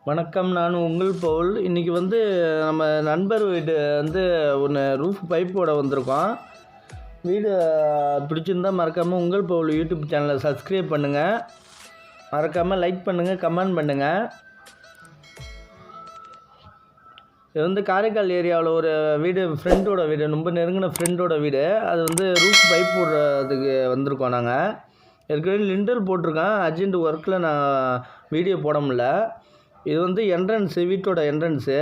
வணக்கம். நான் உங்கள் பவுல். இன்றைக்கி நம்ம நண்பர் வீடு ஒன்று ரூஃப் பைப்போட வந்திருக்கோம். வீடு பிடிச்சிருந்தால் மறக்காமல் உங்கள் பவுல் யூடியூப் சேனலை சப்ஸ்கிரைப் பண்ணுங்கள். மறக்காமல் லைக் பண்ணுங்கள், கமெண்ட் பண்ணுங்கள். இது காரைக்கால் ஏரியாவில் ஒரு வீடு, ஃப்ரெண்டோட வீடு, ரொம்ப நெருங்கின ஃப்ரெண்டோட வீடு. அது ரூஃப் பைப் போடுறதுக்கு வந்திருக்கோம். நாங்கள் ஏற்கனவே லிண்டல் போட்டிருக்கேன். அர்ஜென்ட் ஒர்க்கில் நான் வீடியோ போட முடியல. இது என்ட்ரன்ஸு, வீட்டோட என்ட்ரன்ஸு.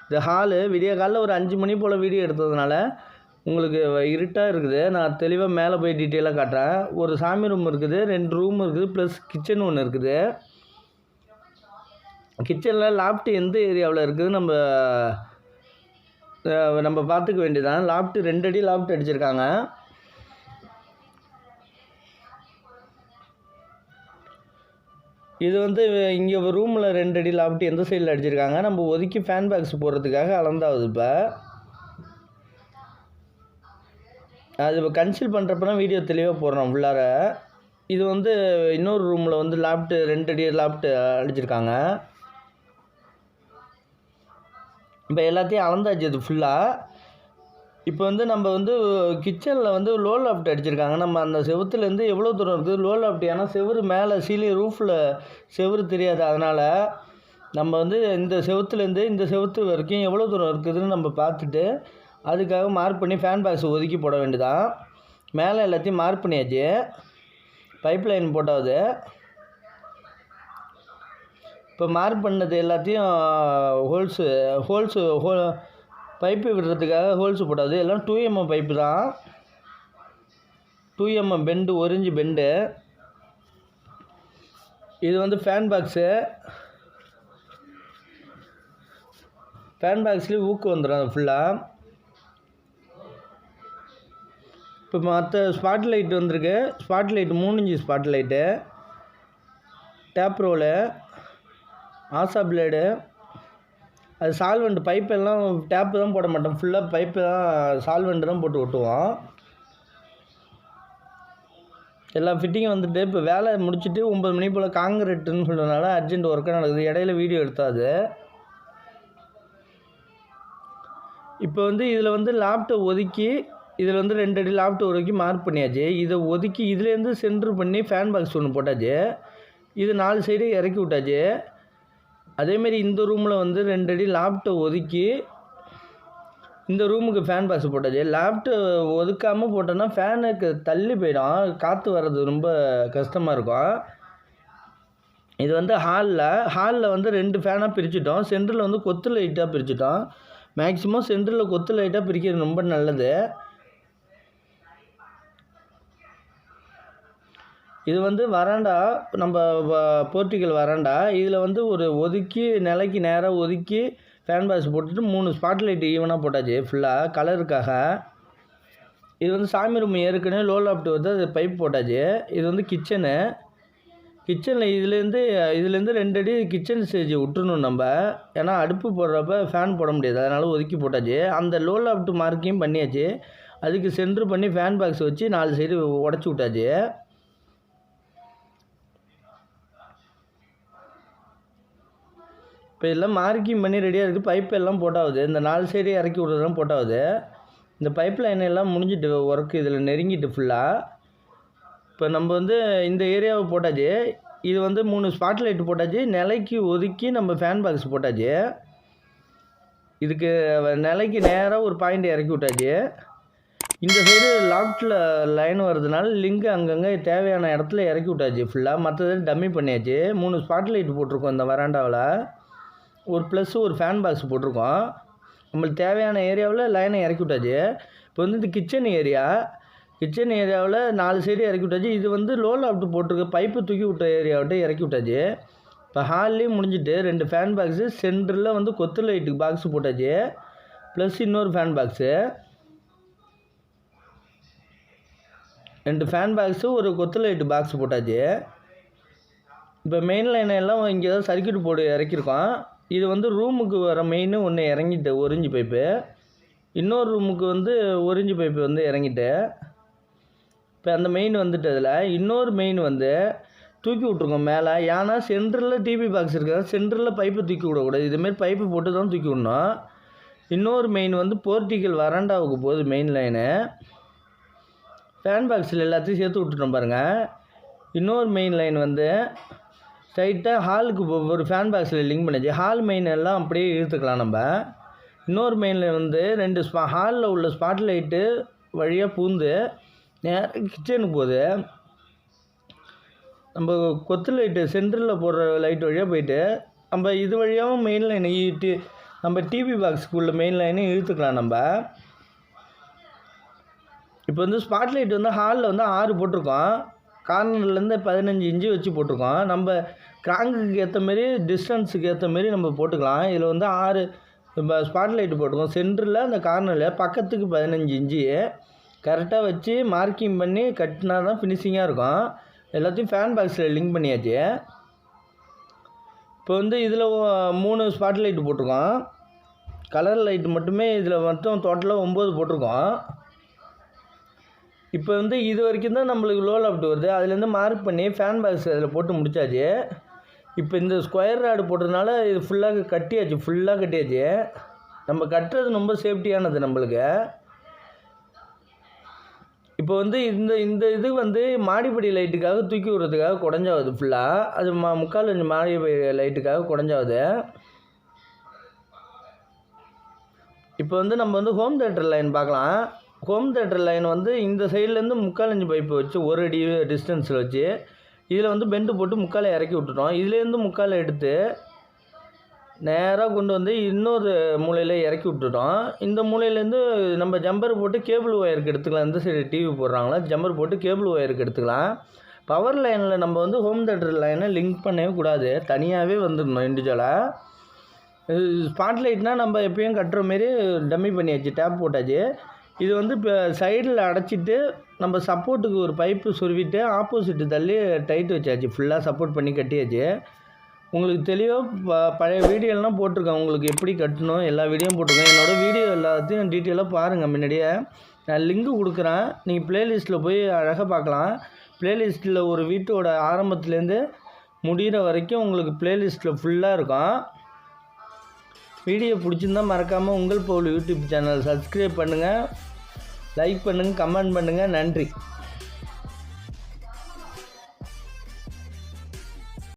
இது ஹாலு. விடிய காலையில் ஒரு 5 மணி போல் வீடியோ எடுத்ததுனால உங்களுக்கு இருட்டாக இருக்குது. நான் தெளிவாக மேலே போய் டீட்டெயிலாக காட்டுறேன். ஒரு சாமி ரூம் இருக்குது, 2 ரூம் இருக்குது, ப்ளஸ் கிச்சன் ஒன்று இருக்குது. கிச்சனில் லாப்ட்டு எந்த ஏரியாவில் இருக்குது நம்ம பார்த்துக்க வேண்டியதான். லாப்ட்டு 2 அடி லாப்ட் அடிச்சிருக்காங்க. இது இங்கே ரூமில் 2 அடி லாப்ட்டு எந்த சைடில் அடிச்சிருக்காங்க. நம்ம ஒதுக்கி ஃபேன் பாக்ஸ் போடுறதுக்காக அளந்தாகுது. இப்போ அது இப்போ கன்சில் பண்ணுறப்ப வீடியோ தெளிவாக போடுறோம் ஃபுல்லார. இது இன்னொரு ரூமில் லாப்ட்டு 2 அடி லாப்ட்டு அடிச்சிருக்காங்க. இப்போ எல்லாத்தையும் அளந்தாச்சு அது ஃபுல்லாக. இப்போ நம்ம கிச்சனில் லோ லாப்ட் அடிச்சிருக்காங்க. நம்ம அந்த செவுத்துலேருந்து எவ்வளோ தூரம் இருக்குது லோ லாப்ட். ஏன்னா செவுறு மேலே சீலிங் ரூஃபில் செவுறு தெரியாது. அதனால் நம்ம இந்த செவுத்துலேருந்து இந்த செவுத்து வரைக்கும் எவ்வளோ தூரம் இருக்குதுன்னு நம்ம பார்த்துட்டு அதுக்காக மார்க் பண்ணி ஃபேன் பாக்ஸ் ஒதுக்கி போட வேண்டியதான். மேலே எல்லாத்தையும் மார்க் பண்ணியாச்சு. பைப் லைன் போட்டாவது. இப்போ மார்க் பண்ணது எல்லாத்தையும் ஹோல்ஸு பைப்பு விடுறதுக்காக ஹோல்ஸு போட்டாது. எல்லாம் 2mm பைப்பு தான். 2mm bend, 1 inch bend. இது ஃபேன் பாக்ஸு. ஃபேன் பாக்ஸ்லேயும் ஊக்கு வந்துடும் அது ஃபுல்லாக. இப்போ மற்ற ஸ்பாட் லைட் வந்திருக்கு. Spot light 3 inch spot light, tape roll, hacksaw blade. அது சால்வெண்ட் பைப்பெல்லாம் டேப்பு தான் போட மாட்டோம். ஃபுல்லாக பைப்பு தான், சால்வெண்ட் தான் போட்டு ஒட்டுவோம். எல்லா ஃபிட்டிங்கும் இப்போ வேலை முடிச்சுட்டு 9 மணி போல் காங்கிரீட்டுன்னு சொல்கிறதுனால அர்ஜென்ட் ஒர்க்காக நடக்குது. இடையில வீடியோ எடுத்தாது. இப்போ இதில் லாப்ட்டை ஒதுக்கி இதில் 2 அடி லாப்ட்டை ஒதுக்கி மார்க் பண்ணியாச்சு. இதை ஒதுக்கி இதுலேருந்து சென்ட்ரு பண்ணி ஃபேன் பாக்ஸ் ஒன்று போட்டாச்சு. இது 4 சைடு இறக்கி விட்டாச்சு. அதேமாரி இந்த ரூமில் 2 அடி லாப்ட்டை ஒதுக்கி இந்த ரூமுக்கு ஃபேன் பாக்ஸ் போட்டாச்சு. லாப்ட்டு ஒதுக்காமல் போட்டோன்னா ஃபேனுக்கு தள்ளி போயிடும். காற்று வர்றது ரொம்ப கஷ்டமாக இருக்கும். இது ஹாலில் 2 ஃபேனாக பிரிச்சுட்டோம். சென்டரில் கொத்து லைட்டாக பிரிச்சுட்டோம். மேக்ஸிமம் சென்டரில் கொத்து லைட்டாக பிரிக்கிறது ரொம்ப நல்லது. இது வராண்டா, நம்ம போர்ட்டிக்கல் வராண்டா. இதில் ஒரு ஒதுக்கி நிலைக்கு நேராக ஒதுக்கி ஃபேன் பாக்ஸ் போட்டுட்டு 3 ஸ்பாட் லைட் ஈவனாக போட்டாச்சு ஃபுல்லாக கலருக்காக. இது சாமி ரூம் ஏற்கனவே லோ லாப்ட் அது பைப் போட்டாச்சு. இது கிச்சனு. கிச்சனில் இதுலேருந்து 2 அடி கிச்சன் ஸ்டேஜ் விட்டுணும் நம்ம. ஏன்னா அடுப்பு போடுறப்ப ஃபேன் போட முடியாது. அதனால் ஒதுக்கி போட்டாச்சு. அந்த லோ லாப்ட் மார்க்கையும் பண்ணியாச்சு. அதுக்கு சென்ட்ரு பண்ணி ஃபேன் பாக்ஸ் வச்சு 4 சைடு உடச்சி விட்டாச்சு. இப்போ எல்லாம் மார்க்கிங் பண்ணி ரெடியாக இருக்குது. பைப்பு எல்லாம் போட்டாகுது. இந்த 4 சைடு இறக்கி விட்றதுலாம் போட்டாகுது. இந்த பைப் லைன் எல்லாம் முடிஞ்சிட்டு ஒர்க்கு இதில் நெருங்கிட்டு ஃபுல்லாக. இப்போ நம்ம இந்த ஏரியாவை போட்டாச்சு. இது 3 ஸ்பாட் லைட்டு போட்டாச்சு. நிலைக்கு ஒதுக்கி நம்ம ஃபேன் பாக்ஸ் போட்டாச்சு. இதுக்கு நிலைக்கு நேராக ஒரு பாயிண்ட் இறக்கி விட்டாச்சு. இந்த சைடு லாப்ட்டில் லைன் வர்றதுனால லிங்கு அங்கங்கே தேவையான இடத்துல இறக்கி விட்டாச்சு ஃபுல்லாக. மற்றது டம்மி பண்ணியாச்சு. 3 ஸ்பாட் லைட்டு போட்டிருக்கோம் இந்த வராண்டாவில். ஒரு ப்ளஸ் ஒரு ஃபேன் பாக்ஸ் போட்டிருக்கோம். நம்மளுக்கு தேவையான ஏரியாவில் லைனை இறக்கி விட்டாச்சு. இப்போ இந்த கிச்சன் ஏரியாவில் 4 சைடு இறக்கி விட்டாச்சு. இது லோ லாப்ட் போட்டிருக்க பைப்பு தூக்கி விட்ட ஏரியாவிட்ட இறக்கி விட்டாச்சு. இப்போ ஹால்லேயும் முடிஞ்சிட்டு 2 ஃபேன் பாக்ஸு, சென்டரில் கொத்து லைட்டுக்கு பாக்ஸ் போட்டாச்சு. ப்ளஸ் இன்னொரு ஃபேன் பாக்ஸு, 2 ஃபேன் பாக்ஸு, ஒரு கொத்து லைட்டு பாக்ஸ் போட்டாச்சு. இப்போ மெயின் லைனை எல்லாம் இங்கே தான் சர்க்கியூட் போர்டு இறக்கியிருக்கோம். இது ரூமுக்கு வர மெயின் ஒன்று இறங்கிட்டு 1 இன்ச் பைப்பு, இன்னொரு ரூமுக்கு 1 இன்ச் பைப்பு இறங்கிட்டு. இப்போ அந்த மெயின் அதில் இன்னொரு மெயின் தூக்கி விட்ருக்கோம் மேலே. ஏன்னா சென்டரில் டிவி பாக்ஸ் இருக்கிறது, சென்டரில் பைப்பை தூக்கி விடக்கூடாது. இதுமாரி பைப்பு போட்டு தான் தூக்கி விடணும். இன்னொரு மெயின் வந்து போர்ட்டிக்கல் வராண்டாவுக்கு போகுது மெயின் லைனு. ஃபேன் பாக்ஸில் எல்லாத்தையும் சேர்த்து விட்டுட்டோம் பாருங்கள். இன்னொரு மெயின் லைன் வந்து ஸ்ட்ரைட்டாக ஹாலுக்கு ஒரு ஃபேன் பாக்ஸில் லிங்க் பண்ணிச்சு. ஹால் மெயின் எல்லாம் அப்படியே இழுத்துக்கலாம் நம்ம. இன்னொரு மெயினில் வந்து 2 ஹாலில் உள்ள ஸ்பாட் லைட்டு வழியாக பூந்து நேராக கிச்சனுக்கு போகுது. நம்ம கொத்து லைட்டு சென்டரில் போடுற லைட் வழியாக போயிட்டு நம்ம இது வழியாகவும் மெயின் லைனை நம்ம டிவி பாக்ஸுக்குள்ள மெயின் லைனை இழுத்துக்கலாம் நம்ம. இப்போ வந்து ஸ்பாட் லைட் வந்து ஹாலில் வந்து 6 போட்டிருக்கோம். கார்னர்லேருந்து 15 இன்ச்சு வச்சு போட்டிருக்கோம். நம்ம கிராங்குக்கு ஏற்ற மாரி டிஸ்டன்ஸுக்கு ஏற்ற மாரி நம்ம போட்டுக்கலாம். இதில் வந்து 6 ஸ்பாட் லைட்டு போட்டிருக்கோம். சென்டரில் அந்த கார்னரில் பக்கத்துக்கு 15 இன்ச்சு கரெக்டாக வச்சு மார்க்கிங் பண்ணி கட்டினா தான் ஃபினிஷிங்காக இருக்கும். எல்லாத்தையும் ஃபேன் பாக்ஸில் லிங்க் பண்ணியாச்சு. இப்போ வந்து இதில் 3 ஸ்பாட் லைட்டு போட்டிருக்கோம். கலர் லைட்டு மட்டுமே இதில் மொத்தம் டோட்டலாக 9 போட்டிருக்கோம். இப்போ வந்து இது வரைக்கும் தான் நம்மளுக்கு லோ லாஃப்ட் வருது. அதுலேருந்து மார்க் பண்ணி ஃபேன் பாக்ஸ் அதில் போட்டு முடிச்சாச்சு. இப்போ இந்த ஸ்கொயர் ராடு போட்டதுனால இது ஃபுல்லாக கட்டியாச்சு. நம்ம கட்டுறது ரொம்ப சேஃப்டியானது நம்மளுக்கு. இப்போ வந்து இந்த இது வந்து மாடிப்படி லைட்டுக்காக தூக்கி விடுறதுக்காக குடஞ்சாவது ஃபுல்லாக. அது 3/4 இன்ச் மாடிப்படி லைட்டுக்காக குடஞ்சாவது. இப்போ வந்து நம்ம வந்து ஹோம் தியேட்டர் லைன் பார்க்கலாம். ஹோம் தியேட்டர் லைன் வந்து இந்த சைட்லேருந்து 3/4 இன்ச் பைப்பு வச்சு 1 அடி டிஸ்டன்ஸில் வச்சு இதில் வந்து பெண்டு போட்டு 3/4 இறக்கி விட்டுட்டோம். இதுலேருந்து 3/4 எடுத்து நேராக கொண்டு வந்து இன்னொரு மூலையில் இறக்கி விட்டுட்டோம். இந்த மூலையிலேருந்து நம்ம ஜம்பர் போட்டு கேபிள் ஒயருக்கு எடுத்துக்கலாம். இந்த சைடு டிவி போடுறாங்களா ஜம்பர் போட்டு கேபிள் ஒயருக்கு எடுத்துக்கலாம். பவர் லைனில் நம்ம வந்து ஹோம் தியேட்டர் லைனை லிங்க் பண்ணவே கூடாது, தனியாகவே வந்துடணும் இண்டிவிஜுவலாக. ஸ்பாட் லைட்னால் நம்ம எப்பயும் கட்டுற மாரி டம்மி பண்ணியாச்சு, டேப் போட்டாச்சு. இது வந்து இப்போ சைடில் அடைச்சிட்டு நம்ம சப்போர்ட்டுக்கு ஒரு பைப்பு சொருவிட்டு ஆப்போசிட்டு தள்ளி டைட் வச்சாச்சு. ஃபுல்லாக சப்போர்ட் பண்ணி கட்டியாச்சு. உங்களுக்கு தெளிவாக பழைய வீடியோலாம் போட்டிருக்கேன். உங்களுக்கு எப்படி கட்டணும் எல்லா வீடியோவும் போட்டிருக்கேன். என்னோடய வீடியோ எல்லாத்தையும் டீட்டெயிலாக பாருங்கள். முன்னாடியே நான் லிங்க்கு கொடுக்குறேன், நீங்கள் ப்ளேலிஸ்ட்டில் போய் அழகாக பார்க்கலாம். ப்ளேலிஸ்ட்டில் ஒரு வீட்டோட ஆரம்பத்துலேருந்து முடிகிற வரைக்கும் உங்களுக்கு ப்ளேலிஸ்ட்டில் ஃபுல்லாக இருக்கும். வீடியோ பிடிச்சிருந்தால் மறக்காமல் உங்கள் பவுல் யூடியூப் சேனல் சப்ஸ்கிரைப் பண்ணுங்கள், லைக் பண்ணுங்கள், கமெண்ட் பண்ணுங்கள். நன்றி.